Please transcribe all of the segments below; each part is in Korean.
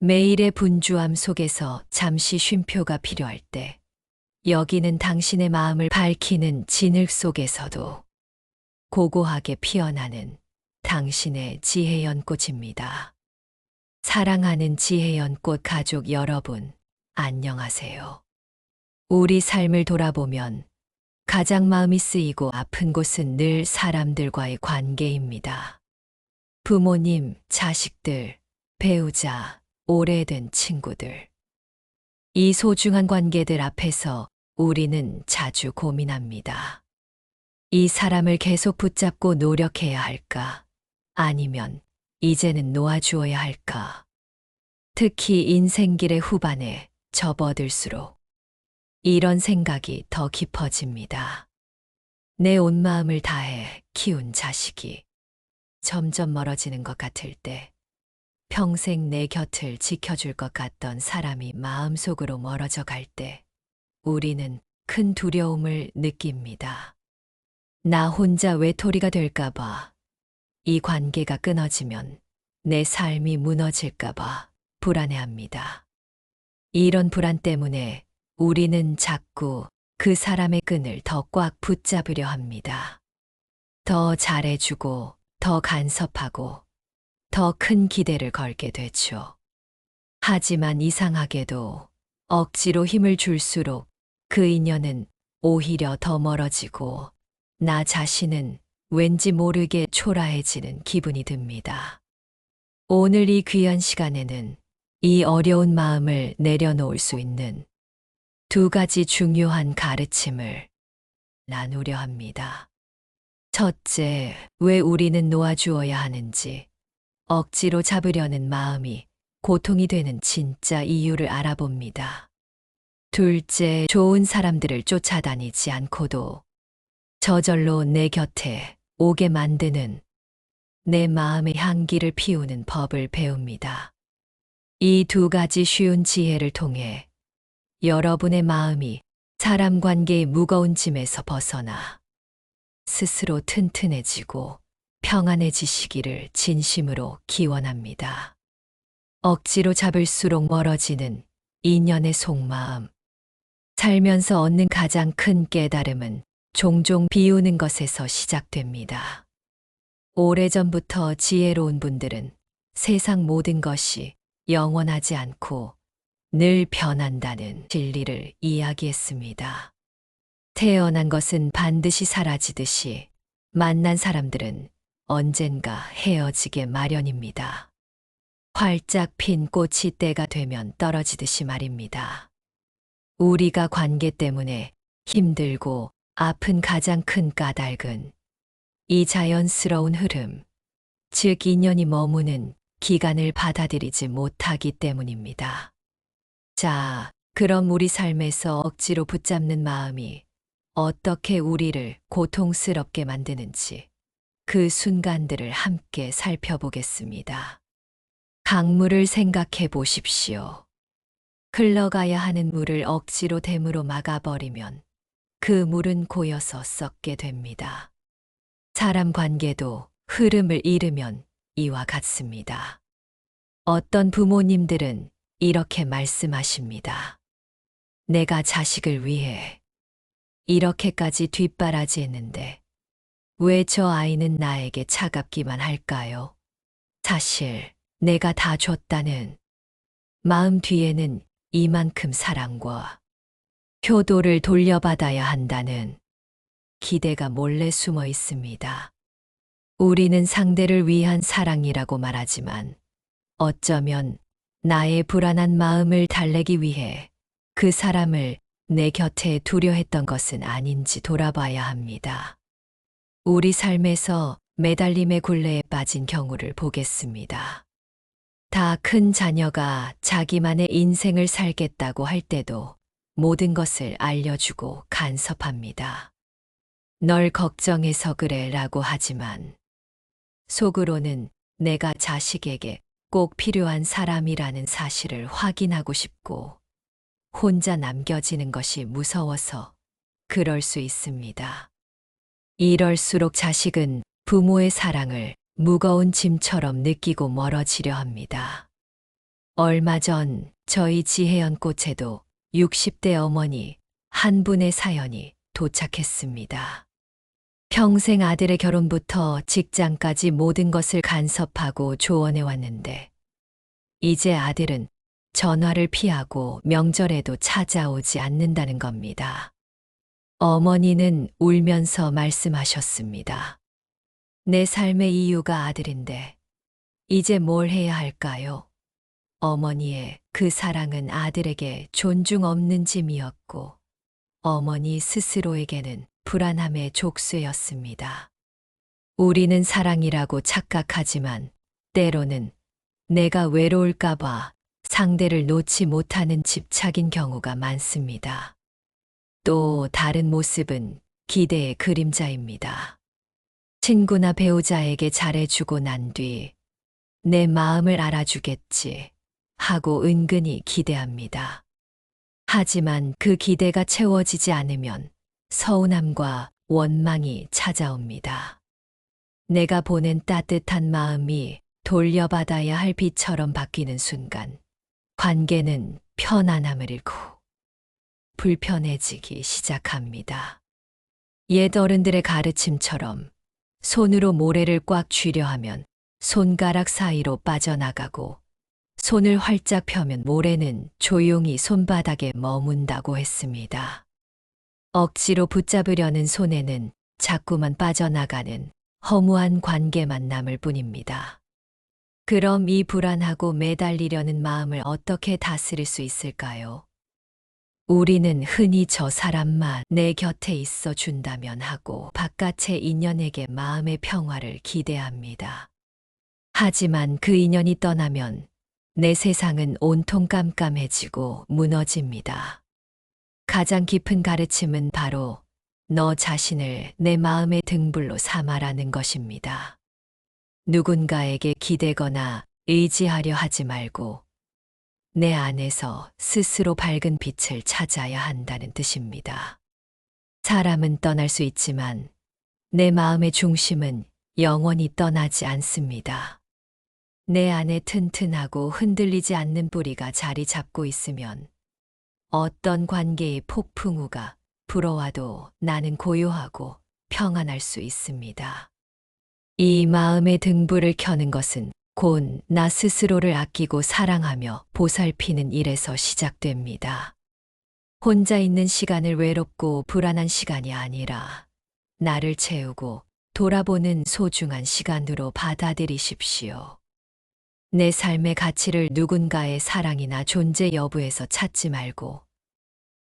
매일의 분주함 속에서 잠시 쉼표가 필요할 때, 여기는 당신의 마음을 밝히는 진흙 속에서도 고고하게 피어나는 당신의 지혜 연꽃입니다. 사랑하는 지혜 연꽃 가족 여러분, 안녕하세요. 우리 삶을 돌아보면 가장 마음이 쓰이고 아픈 곳은 늘 사람들과의 관계입니다. 부모님, 자식들, 배우자, 오래된 친구들. 이 소중한 관계들 앞에서 우리는 자주 고민합니다. 이 사람을 계속 붙잡고 노력해야 할까? 아니면 이제는 놓아주어야 할까? 특히 인생길의 후반에 접어들수록 이런 생각이 더 깊어집니다. 내 온 마음을 다해 키운 자식이 점점 멀어지는 것 같을 때, 평생 내 곁을 지켜줄 것 같던 사람이 마음속으로 멀어져 갈 때, 우리는 큰 두려움을 느낍니다. 나 혼자 외톨이가 될까봐, 이 관계가 끊어지면 내 삶이 무너질까봐 불안해합니다. 이런 불안 때문에 우리는 자꾸 그 사람의 끈을 더 꽉 붙잡으려 합니다. 더 잘해주고, 더 간섭하고, 더 큰 기대를 걸게 되죠. 하지만 이상하게도 억지로 힘을 줄수록 그 인연은 오히려 더 멀어지고 나 자신은 왠지 모르게 초라해지는 기분이 듭니다. 오늘 이 귀한 시간에는 이 어려운 마음을 내려놓을 수 있는 두 가지 중요한 가르침을 나누려 합니다. 첫째, 왜 우리는 놓아주어야 하는지, 억지로 잡으려는 마음이 고통이 되는 진짜 이유를 알아봅니다. 둘째, 좋은 사람들을 쫓아다니지 않고도 저절로 내 곁에 오게 만드는 내 마음의 향기를 피우는 법을 배웁니다. 이 두 가지 쉬운 지혜를 통해 여러분의 마음이 사람 관계의 무거운 짐에서 벗어나 스스로 튼튼해지고 평안해지시기를 진심으로 기원합니다. 억지로 잡을수록 멀어지는 인연의 속마음. 살면서 얻는 가장 큰 깨달음은 종종 비우는 것에서 시작됩니다. 오래전부터 지혜로운 분들은 세상 모든 것이 영원하지 않고 늘 변한다는 진리를 이야기했습니다. 태어난 것은 반드시 사라지듯이 만난 사람들은 언젠가 헤어지게 마련입니다. 활짝 핀 꽃이 때가 되면 떨어지듯이 말입니다. 우리가 관계 때문에 힘들고 아픈 가장 큰 까닭은 이 자연스러운 흐름, 즉 인연이 머무는 기간을 받아들이지 못하기 때문입니다. 자, 그럼 우리 삶에서 억지로 붙잡는 마음이 어떻게 우리를 고통스럽게 만드는지 그 순간들을 함께 살펴보겠습니다. 강물을 생각해 보십시오. 흘러가야 하는 물을 억지로 댐으로 막아버리면 그 물은 고여서 썩게 됩니다. 사람 관계도 흐름을 잃으면 이와 같습니다. 어떤 부모님들은 이렇게 말씀하십니다. 내가 자식을 위해 이렇게까지 뒷바라지했는데 왜 저 아이는 나에게 차갑기만 할까요? 사실 내가 다 줬다는 마음 뒤에는 이만큼 사랑과 효도를 돌려받아야 한다는 기대가 몰래 숨어 있습니다. 우리는 상대를 위한 사랑이라고 말하지만 어쩌면 나의 불안한 마음을 달래기 위해 그 사람을 내 곁에 두려 했던 것은 아닌지 돌아봐야 합니다. 우리 삶에서 매달림의 굴레에 빠진 경우를 보겠습니다. 다 큰 자녀가 자기만의 인생을 살겠다고 할 때도 모든 것을 알려주고 간섭합니다. 널 걱정해서 그래 라고 하지만 속으로는 내가 자식에게 꼭 필요한 사람이라는 사실을 확인하고 싶고 혼자 남겨지는 것이 무서워서 그럴 수 있습니다. 이럴수록 자식은 부모의 사랑을 무거운 짐처럼 느끼고 멀어지려 합니다. 얼마 전 저희 지혜연 꽃에도 60대 어머니 한 분의 사연이 도착했습니다. 평생 아들의 결혼부터 직장까지 모든 것을 간섭하고 조언해 왔는데, 이제 아들은 전화를 피하고 명절에도 찾아오지 않는다는 겁니다. 어머니는 울면서 말씀하셨습니다. 내 삶의 이유가 아들인데, 이제 뭘 해야 할까요? 어머니의 그 사랑은 아들에게 존중 없는 짐이었고, 어머니 스스로에게는 불안함의 족쇄였습니다. 우리는 사랑이라고 착각하지만 때로는 내가 외로울까봐 상대를 놓지 못하는 집착인 경우가 많습니다. 또 다른 모습은 기대의 그림자입니다. 친구나 배우자에게 잘해주고 난 뒤 내 마음을 알아주겠지 하고 은근히 기대합니다. 하지만 그 기대가 채워지지 않으면 서운함과 원망이 찾아옵니다. 내가 보낸 따뜻한 마음이 돌려받아야 할 빛처럼 바뀌는 순간, 관계는 편안함을 잃고 불편해지기 시작합니다. 옛 어른들의 가르침처럼 손으로 모래를 꽉 쥐려 하면 손가락 사이로 빠져나가고, 손을 활짝 펴면 모래는 조용히 손바닥에 머문다고 했습니다. 억지로 붙잡으려는 손에는 자꾸만 빠져나가는 허무한 관계만 남을 뿐입니다. 그럼 이 불안하고 매달리려는 마음을 어떻게 다스릴 수 있을까요? 우리는 흔히 저 사람만 내 곁에 있어 준다면 하고 바깥의 인연에게 마음의 평화를 기대합니다. 하지만 그 인연이 떠나면 내 세상은 온통 깜깜해지고 무너집니다. 가장 깊은 가르침은 바로 너 자신을 내 마음의 등불로 삼아라는 것입니다. 누군가에게 기대거나 의지하려 하지 말고 내 안에서 스스로 밝은 빛을 찾아야 한다는 뜻입니다. 사람은 떠날 수 있지만 내 마음의 중심은 영원히 떠나지 않습니다. 내 안에 튼튼하고 흔들리지 않는 뿌리가 자리 잡고 있으면 어떤 관계의 폭풍우가 불어와도 나는 고요하고 평안할 수 있습니다. 이 마음의 등불을 켜는 것은 곧 나 스스로를 아끼고 사랑하며 보살피는 일에서 시작됩니다. 혼자 있는 시간을 외롭고 불안한 시간이 아니라 나를 채우고 돌아보는 소중한 시간으로 받아들이십시오. 내 삶의 가치를 누군가의 사랑이나 존재 여부에서 찾지 말고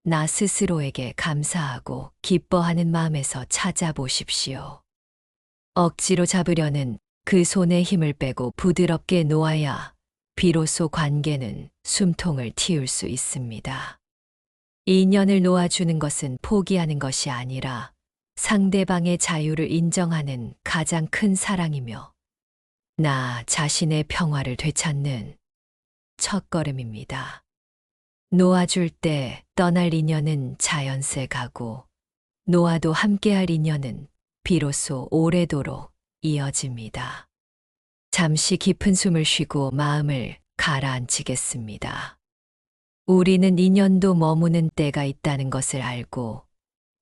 나 스스로에게 감사하고 기뻐하는 마음에서 찾아보십시오. 억지로 잡으려는 그 손에 힘을 빼고 부드럽게 놓아야 비로소 관계는 숨통을 틔울 수 있습니다. 인연을 놓아주는 것은 포기하는 것이 아니라 상대방의 자유를 인정하는 가장 큰 사랑이며 나 자신의 평화를 되찾는 첫걸음입니다. 놓아줄 때 떠날 인연은 자연스레 가고, 놓아도 함께할 인연은 비로소 오래도록 이어집니다. 잠시 깊은 숨을 쉬고 마음을 가라앉히겠습니다. 우리는 인연도 머무는 때가 있다는 것을 알고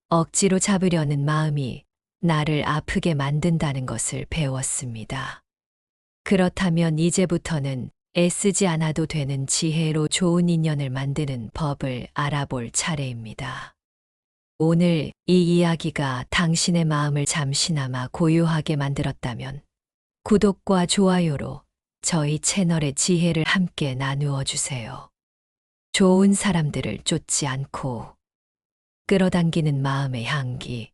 억지로 잡으려는 마음이 나를 아프게 만든다는 것을 배웠습니다. 그렇다면 이제부터는 애쓰지 않아도 되는 지혜로 좋은 인연을 만드는 법을 알아볼 차례입니다. 오늘 이 이야기가 당신의 마음을 잠시나마 고요하게 만들었다면 구독과 좋아요로 저희 채널의 지혜를 함께 나누어 주세요. 좋은 사람들을 쫓지 않고 끌어당기는 마음의 향기.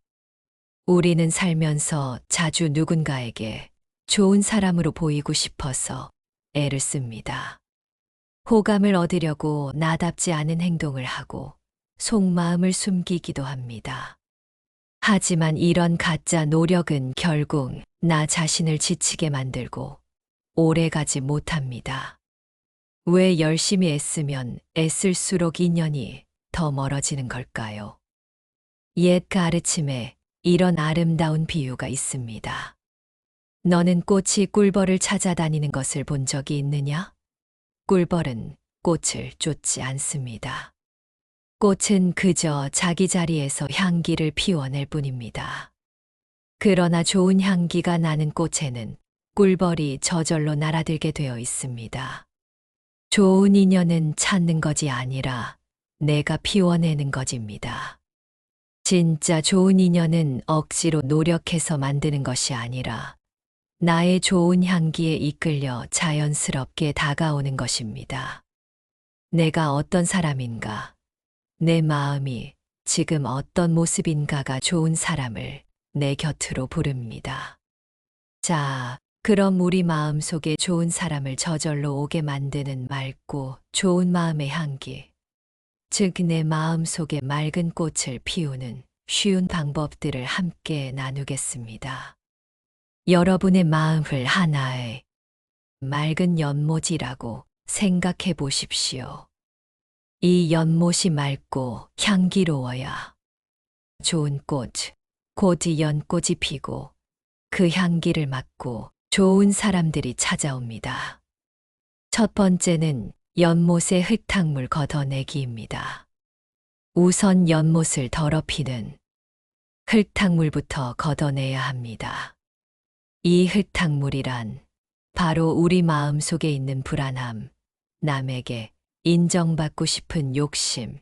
우리는 살면서 자주 누군가에게 좋은 사람으로 보이고 싶어서 애를 씁니다. 호감을 얻으려고 나답지 않은 행동을 하고 속마음을 숨기기도 합니다. 하지만 이런 가짜 노력은 결국 나 자신을 지치게 만들고 오래가지 못합니다. 왜 열심히 애쓰면 애쓸수록 인연이 더 멀어지는 걸까요? 옛 가르침에 이런 아름다운 비유가 있습니다. 너는 꽃이 꿀벌을 찾아다니는 것을 본 적이 있느냐? 꿀벌은 꽃을 쫓지 않습니다. 꽃은 그저 자기 자리에서 향기를 피워낼 뿐입니다. 그러나 좋은 향기가 나는 꽃에는 꿀벌이 저절로 날아들게 되어 있습니다. 좋은 인연은 찾는 것이 아니라 내가 피워내는 것입니다. 진짜 좋은 인연은 억지로 노력해서 만드는 것이 아니라 나의 좋은 향기에 이끌려 자연스럽게 다가오는 것입니다. 내가 어떤 사람인가, 내 마음이 지금 어떤 모습인가가 좋은 사람을 내 곁으로 부릅니다. 자, 그럼 우리 마음 속에 좋은 사람을 저절로 오게 만드는 맑고 좋은 마음의 향기, 즉 내 마음 속에 맑은 꽃을 피우는 쉬운 방법들을 함께 나누겠습니다. 여러분의 마음을 하나의 맑은 연못이라고 생각해 보십시오. 이 연못이 맑고 향기로워야 좋은 꽃, 곧 연꽃이 피고 그 향기를 맡고 좋은 사람들이 찾아옵니다. 첫 번째는 연못의 흙탕물 걷어내기입니다. 우선 연못을 더럽히는 흙탕물부터 걷어내야 합니다. 이 흙탕물이란 바로 우리 마음 속에 있는 불안함, 남에게 인정받고 싶은 욕심,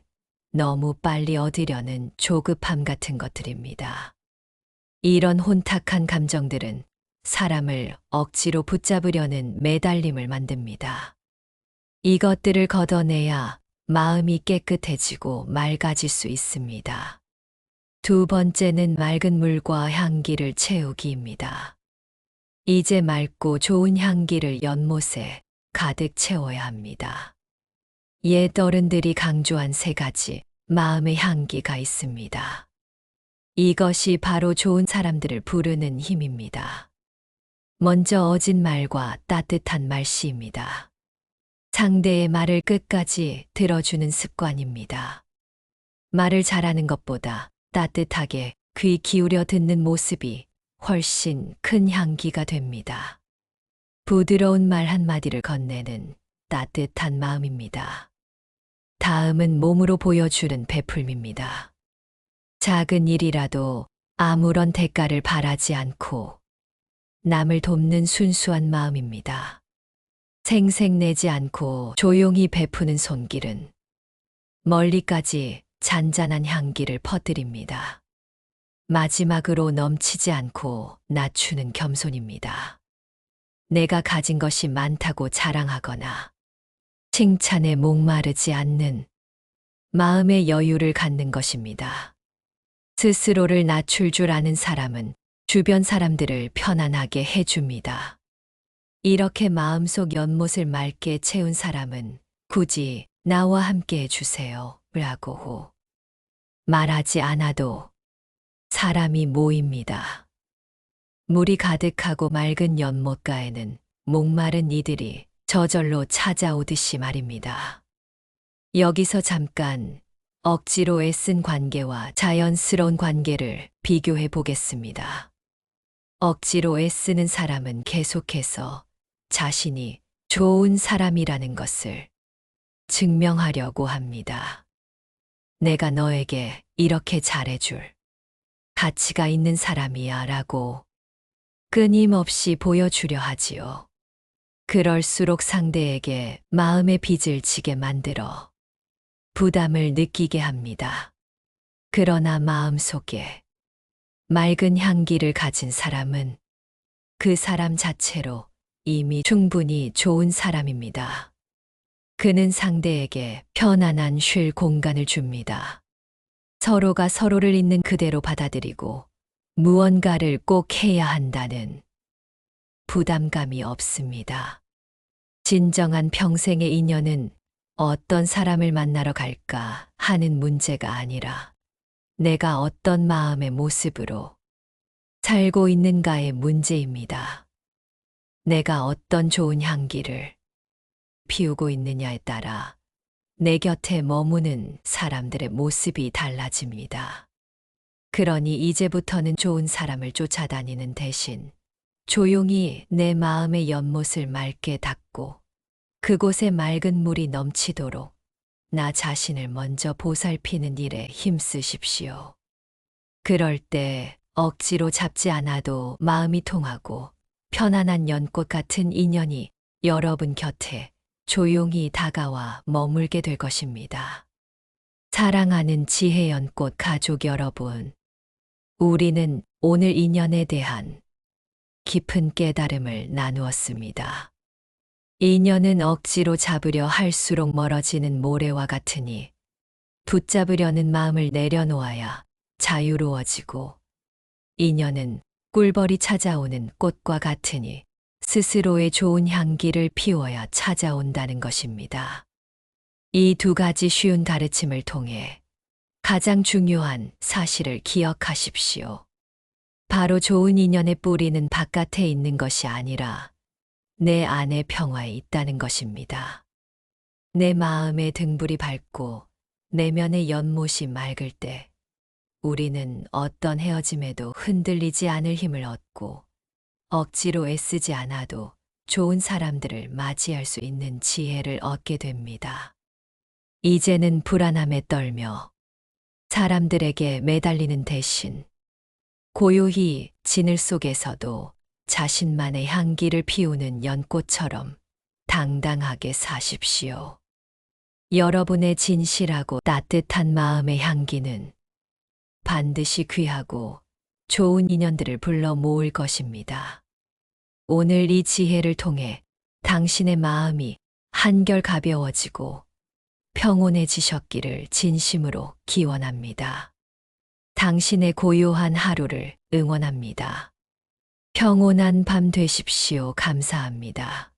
너무 빨리 얻으려는 조급함 같은 것들입니다. 이런 혼탁한 감정들은 사람을 억지로 붙잡으려는 매달림을 만듭니다. 이것들을 걷어내야 마음이 깨끗해지고 맑아질 수 있습니다. 두 번째는 맑은 물과 향기를 채우기입니다. 이제 맑고 좋은 향기를 연못에 가득 채워야 합니다. 옛 어른들이 강조한 세 가지 마음의 향기가 있습니다. 이것이 바로 좋은 사람들을 부르는 힘입니다. 먼저 어진 말과 따뜻한 말씨입니다. 상대의 말을 끝까지 들어주는 습관입니다. 말을 잘하는 것보다 따뜻하게 귀 기울여 듣는 모습이 훨씬 큰 향기가 됩니다. 부드러운 말 한마디를 건네는 따뜻한 마음입니다. 다음은 몸으로 보여주는 베풀미입니다. 작은 일이라도 아무런 대가를 바라지 않고 남을 돕는 순수한 마음입니다. 생색내지 않고 조용히 베푸는 손길은 멀리까지 잔잔한 향기를 퍼뜨립니다. 마지막으로 넘치지 않고 낮추는 겸손입니다. 내가 가진 것이 많다고 자랑하거나 칭찬에 목마르지 않는 마음의 여유를 갖는 것입니다. 스스로를 낮출 줄 아는 사람은 주변 사람들을 편안하게 해줍니다. 이렇게 마음속 연못을 맑게 채운 사람은 굳이 나와 함께 해주세요 라고 말하지 않아도 사람이 모입니다. 물이 가득하고 맑은 연못가에는 목마른 이들이 저절로 찾아오듯이 말입니다. 여기서 잠깐 억지로 애쓴 관계와 자연스러운 관계를 비교해 보겠습니다. 억지로 애쓰는 사람은 계속해서 자신이 좋은 사람이라는 것을 증명하려고 합니다. 내가 너에게 이렇게 잘해줄 가치가 있는 사람이야 라고 끊임없이 보여주려 하지요. 그럴수록 상대에게 마음의 빚을 지게 만들어 부담을 느끼게 합니다. 그러나 마음속에 맑은 향기를 가진 사람은 그 사람 자체로 이미 충분히 좋은 사람입니다. 그는 상대에게 편안한 쉴 공간을 줍니다. 서로가 서로를 있는 그대로 받아들이고 무언가를 꼭 해야 한다는 부담감이 없습니다. 진정한 평생의 인연은 어떤 사람을 만나러 갈까 하는 문제가 아니라 내가 어떤 마음의 모습으로 살고 있는가의 문제입니다. 내가 어떤 좋은 향기를 피우고 있느냐에 따라 내 곁에 머무는 사람들의 모습이 달라집니다. 그러니 이제부터는 좋은 사람을 쫓아다니는 대신 조용히 내 마음의 연못을 맑게 닦고 그곳에 맑은 물이 넘치도록 나 자신을 먼저 보살피는 일에 힘쓰십시오. 그럴 때 억지로 잡지 않아도 마음이 통하고 편안한 연꽃 같은 인연이 여러분 곁에 조용히 다가와 머물게 될 것입니다. 사랑하는 지혜 연꽃 가족 여러분, 우리는 오늘 인연에 대한 깊은 깨달음을 나누었습니다. 인연은 억지로 잡으려 할수록 멀어지는 모래와 같으니 붙잡으려는 마음을 내려놓아야 자유로워지고, 인연은 꿀벌이 찾아오는 꽃과 같으니 스스로의 좋은 향기를 피워야 찾아온다는 것입니다. 이 두 가지 쉬운 가르침을 통해 가장 중요한 사실을 기억하십시오. 바로 좋은 인연의 뿌리는 바깥에 있는 것이 아니라 내 안의 평화에 있다는 것입니다. 내 마음의 등불이 밝고 내면의 연못이 맑을 때 우리는 어떤 헤어짐에도 흔들리지 않을 힘을 얻고 억지로 애쓰지 않아도 좋은 사람들을 맞이할 수 있는 지혜를 얻게 됩니다. 이제는 불안함에 떨며 사람들에게 매달리는 대신 고요히 진을 속에서도 자신만의 향기를 피우는 연꽃처럼 당당하게 사십시오. 여러분의 진실하고 따뜻한 마음의 향기는 반드시 귀하고 좋은 인연들을 불러 모을 것입니다. 오늘 이 지혜를 통해 당신의 마음이 한결 가벼워지고 평온해지셨기를 진심으로 기원합니다. 당신의 고요한 하루를 응원합니다. 평온한 밤 되십시오. 감사합니다.